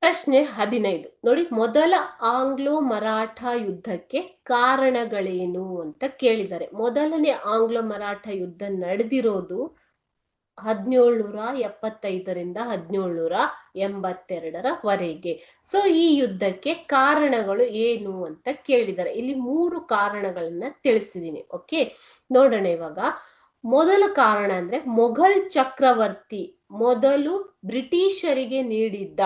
ಪ್ರಶ್ನೆ 15 ನೋಡಿ, ಮೊದಲ ಆಂಗ್ಲೋ ಮರಾಠ ಯುದ್ಧಕ್ಕೆ ಕಾರಣಗಳೇನು ಅಂತ ಕೇಳಿದ್ದಾರೆ. ಮೊದಲನೇ ಆಂಗ್ಲೋ ಮರಾಠ ಯುದ್ಧ ನಡೆದಿರೋದು 1775ರಿಂದ 1782ರವರೆಗೆ. ಸೊ ಈ ಯುದ್ಧಕ್ಕೆ ಕಾರಣಗಳು ಏನು ಅಂತ ಕೇಳಿದ್ದಾರೆ. ಇಲ್ಲಿ 3 ಕಾರಣಗಳನ್ನ ತಿಳಿಸಿದೀನಿ. ಓಕೆ, ನೋಡೋಣ ಇವಾಗ. ಮೊದಲ ಕಾರಣ ಅಂದ್ರೆ ಮೊಘಲ್ ಚಕ್ರವರ್ತಿ ಮೊದಲು ಬ್ರಿಟಿಷರಿಗೆ ನೀಡಿದ್ದ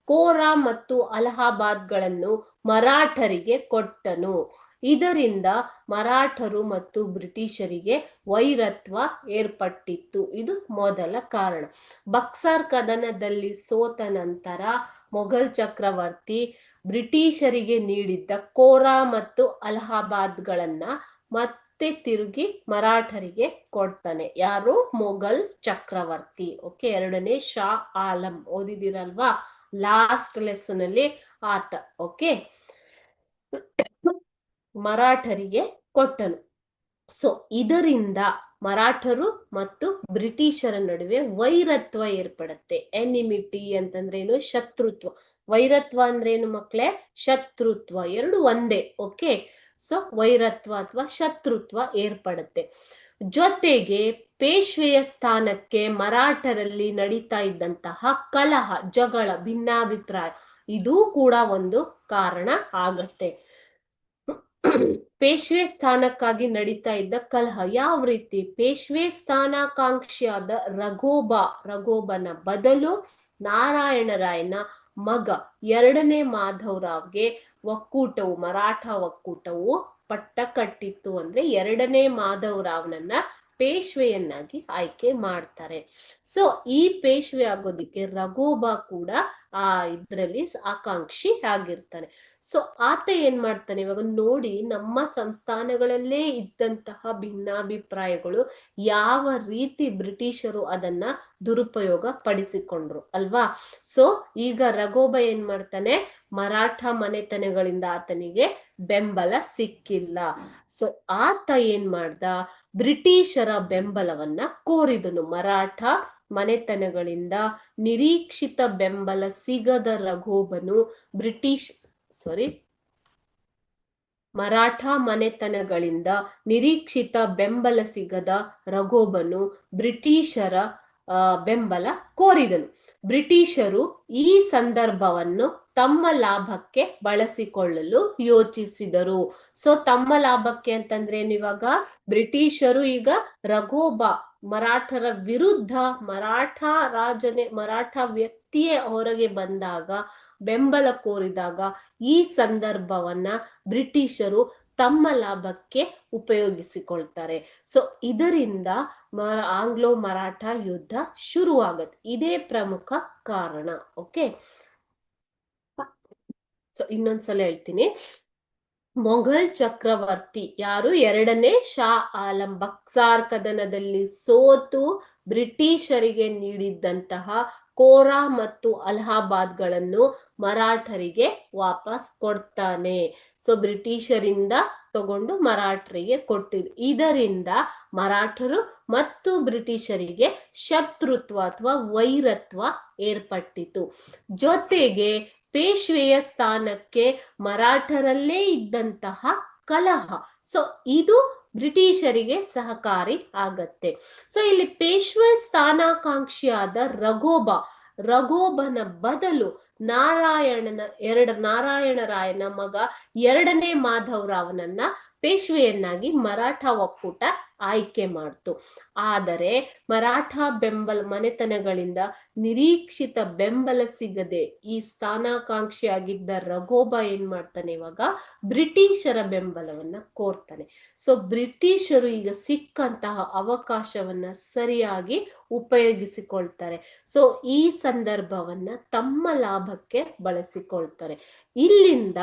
ಕೋರಾ ಮತ್ತು ಅಲಹಾಬಾದ್ಗಳನ್ನು ಮರಾಠರಿಗೆ ಕೊಟ್ಟನು. ಇದರಿಂದ ಮರಾಠರು ಮತ್ತು ಬ್ರಿಟಿಷರಿಗೆ ವೈರತ್ವ ಏರ್ಪಟ್ಟಿತ್ತು. ಇದು ಮೊದಲ ಕಾರಣ. ಬಕ್ಸರ್ ಕದನದಲ್ಲಿ ಸೋತ ನಂತರ ಮೊಘಲ್ ಚಕ್ರವರ್ತಿ ಬ್ರಿಟಿಷರಿಗೆ ನೀಡಿದ್ದ ಕೋರಾ ಮತ್ತು ಅಲಹಾಬಾದ್ಗಳನ್ನ ಮತ್ತೆ ತಿರುಗಿ ಮರಾಠರಿಗೆ ಕೊಡ್ತಾನೆ. ಯಾರು? ಮೊಘಲ್ ಚಕ್ರವರ್ತಿ. ಓಕೆ, ಎರಡನೇ ಶಾ ಆಲಂ ಓದಿದಿರಲ್ವಾ ಲಾಸ್ಟ್ ಲೆಸನ್ ಅಲ್ಲಿ ಆತ. ಓಕೆ, ಮರಾಠರಿಗೆ ಕೊಟ್ಟನು. ಸೊ ಇದರಿಂದ ಮರಾಠರು ಮತ್ತು ಬ್ರಿಟಿಷರ ನಡುವೆ ವೈರತ್ವ ಏರ್ಪಡುತ್ತೆ. ಎನಿಮಿಟಿ ಅಂತಂದ್ರೇನು? ಶತ್ರುತ್ವ. ವೈರತ್ವ ಅಂದ್ರೇನು ಮಕ್ಕಳೇ? ಶತ್ರುತ್ವ. ಎರಡು ಒಂದೇ. ಓಕೆ, ಸೊ ವೈರತ್ವ ಅಥವಾ ಶತ್ರುತ್ವ ಏರ್ಪಡುತ್ತೆ. ಜೊತೆಗೆ ಪೇಶ್ವೆಯ ಸ್ಥಾನಕ್ಕೆ ಮರಾಠರಲ್ಲಿ ನಡೀತಾ ಇದ್ದಂತಹ ಕಲಹ, ಜಗಳ, ಭಿನ್ನಾಭಿಪ್ರಾಯ ಇದು ಕೂಡ ಒಂದು ಕಾರಣ ಆಗತ್ತೆ. ಪೇಶ್ವೆ ಸ್ಥಾನಕ್ಕಾಗಿ ನಡೀತಾ ಇದ್ದ ಕಲಹ ಯಾವ ರೀತಿ? ಪೇಶ್ವೆ ಸ್ಥಾನಾಕಾಂಕ್ಷಿಯಾದ ರಘೋಬನ ಬದಲು ನಾರಾಯಣರಾಯನ ಮಗ ಎರಡನೇ ಮಾಧವರಾವ್ಗೆ ಒಕ್ಕೂಟವು, ಮರಾಠ ಒಕ್ಕೂಟವು ಪಟ್ಟ ಕಟ್ಟಿತ್ತು. ಅಂದ್ರೆ ಎರಡನೇ ಮಾಧವರಾವ್ನನ್ನ ಪೇಶ್ವೆಯನ್ನಾಗಿ ಆಯ್ಕೆ ಮಾಡ್ತಾರೆ. ಸೊ ಈ ಪೇಶ್ವೆ ಆಗೋದಿಕ್ಕೆ ರಘೋಬ ಕೂಡ ಇದ್ರಲ್ಲಿ ಆಕಾಂಕ್ಷಿ ಆಗಿರ್ತಾನೆ. ಸೊ ಆತ ಏನ್ ಮಾಡ್ತಾನೆ ಇವಾಗ ನೋಡಿ, ನಮ್ಮ ಸಂಸ್ಥಾನಗಳಲ್ಲೇ ಇದ್ದಂತಹ ಭಿನ್ನಾಭಿಪ್ರಾಯಗಳು ಯಾವ ರೀತಿ ಬ್ರಿಟಿಷರು ಅದನ್ನ ದುರುಪಯೋಗ ಪಡಿಸಿಕೊಂಡ್ರು ಅಲ್ವಾ. ಸೊ ಈಗ ರಘೋಬ ಏನ್ ಮಾಡ್ತಾನೆ, ಮರಾಠ ಮನೆತನಗಳಿಂದ ಆತನಿಗೆ ಬೆಂಬಲ ಸಿಕ್ಕಿಲ್ಲ. ಸೊ ಆತ ಏನ್ ಮಾಡ್ದ, ಬ್ರಿಟಿಷರ ಬೆಂಬಲವನ್ನ ಕೋರಿದನು. ಮರಾಠ ಮನೆತನಗಳಿಂದ ನಿರೀಕ್ಷಿತ ಬೆಂಬಲ ಸಿಗದ ರಘೋಬನು ಮರಾಠ ಮನೆತನಗಳಿಂದ ನಿರೀಕ್ಷಿತ ಬೆಂಬಲ ಸಿಗದ ರಘೋಬನು ಬ್ರಿಟಿಷರ ಬೆಂಬಲ ಕೋರಿದನು. ಬ್ರಿಟಿಷರು ಈ ಸಂದರ್ಭವನ್ನು ತಮ್ಮ ಲಾಭಕ್ಕೆ ಬಳಸಿಕೊಳ್ಳಲು ಯೋಚಿಸಿದರು. ಸೊ ತಮ್ಮ ಲಾಭಕ್ಕೆ ಅಂತಂದ್ರೆ ಇವಾಗ ಬ್ರಿಟಿಷರು ಈಗ ರಘೋಬ ಮರಾಠರ ವಿರುದ್ಧ ಮರಾಠ ವ್ಯಕ್ತಿಯೇ ಹೊರಗೆ ಬಂದಾಗ, ಬೆಂಬಲ ಕೋರಿದಾಗ ಈ ಸಂದರ್ಭವನ್ನ ಬ್ರಿಟಿಷರು ತಮ್ಮ ಲಾಭಕ್ಕೆ ಉಪಯೋಗಿಸಿಕೊಳ್ತಾರೆ. ಸೊ ಇದರಿಂದ ಆಂಗ್ಲೋ ಮರಾಠ ಯುದ್ಧ ಶುರುವಾಗತ್ತೆ. ಇದೇ ಪ್ರಮುಖ ಕಾರಣ. ಓಕೆ, ಸೊ ಇನ್ನೊಂದ್ಸಲ ಹೇಳ್ತೀನಿ. ಮೊಘಲ್ ಚಕ್ರವರ್ತಿ ಯಾರು? ಎರಡನೇ ಶಾ ಆಲಂ ಬಕ್ಸಾರ್ ಕದನದಲ್ಲಿ ಸೋತು ಬ್ರಿಟಿಷರಿಗೆ ನೀಡಿದ್ದಂತಹ ಕೋರಾ ಮತ್ತು ಅಲಹಾಬಾದ್ಗಳನ್ನು ಮರಾಠರಿಗೆ ವಾಪಸ್ ಕೊಡ್ತಾನೆ. ಸೊ ಬ್ರಿಟಿಷರಿಂದ ತಗೊಂಡು ಮರಾಠರಿಗೆ ಕೊಟ್ಟಿದ್ರು. ಇದರಿಂದ ಮರಾಠರು ಮತ್ತು ಬ್ರಿಟಿಷರಿಗೆ ಶತ್ರುತ್ವ ಅಥವಾ ವೈರತ್ವ ಏರ್ಪಟ್ಟಿತು. ಜೊತೆಗೆ ಪೇಶ್ವೆಯ ಸ್ಥಾನಕ್ಕೆ ಮರಾಠರಲ್ಲೇ ಇದ್ದಂತಹ ಕಲಹ, ಸೊ ಇದು ಬ್ರಿಟಿಷರಿಗೆ ಸಹಕಾರಿ ಆಗತ್ತೆ. ಸೊ ಇಲ್ಲಿ ಪೇಶ್ವೆ ಸ್ಥಾನಾಕಾಂಕ್ಷಿಯಾದ ರಘೋಬನ ಬದಲು ನಾರಾಯಣರಾಯನ ಮಗ ಎರಡನೇ ಮಾಧವರಾವ್ನನ್ನ ಪೇಶ್ವೆಯನ್ನಾಗಿ ಮರಾಠ ಒಕ್ಕೂಟ ಆಯ್ಕೆ ಮಾಡ್ತು. ಆದರೆ ಮರಾಠ ಮನೆತನಗಳಿಂದ ನಿರೀಕ್ಷಿತ ಬೆಂಬಲ ಸಿಗದೆ ಈ ಸ್ಥಾನಾಕಾಂಕ್ಷಿಯಾಗಿದ್ದ ರಘೋಬ ಏನ್ ಮಾಡ್ತಾನೆ, ಇವಾಗ ಬ್ರಿಟಿಷರ ಬೆಂಬಲವನ್ನ ಕೋರ್ತಾನೆ. ಸೊ ಬ್ರಿಟಿಷರು ಈಗ ಸಿಕ್ಕಂತಹ ಅವಕಾಶವನ್ನ ಸರಿಯಾಗಿ ಉಪಯೋಗಿಸಿಕೊಳ್ತಾರೆ. ಸೊ ಈ ಸಂದರ್ಭವನ್ನ ತಮ್ಮ ಲಾಭಕ್ಕೆ ಬಳಸಿಕೊಳ್ತಾರೆ. ಇಲ್ಲಿಂದ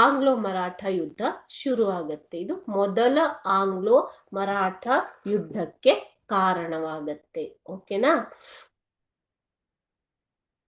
ಆಂಗ್ಲೋ ಮರಾಠ ಯುದ್ಧ ಶುರು ಆಗತ್ತೆ. ಇದು ಮೊದಲ ಆಂಗ್ಲೋ ಮರಾಠ ಯುದ್ಧಕ್ಕೆ ಕಾರಣವಾಗತ್ತೆ. ಓಕೆನಾ?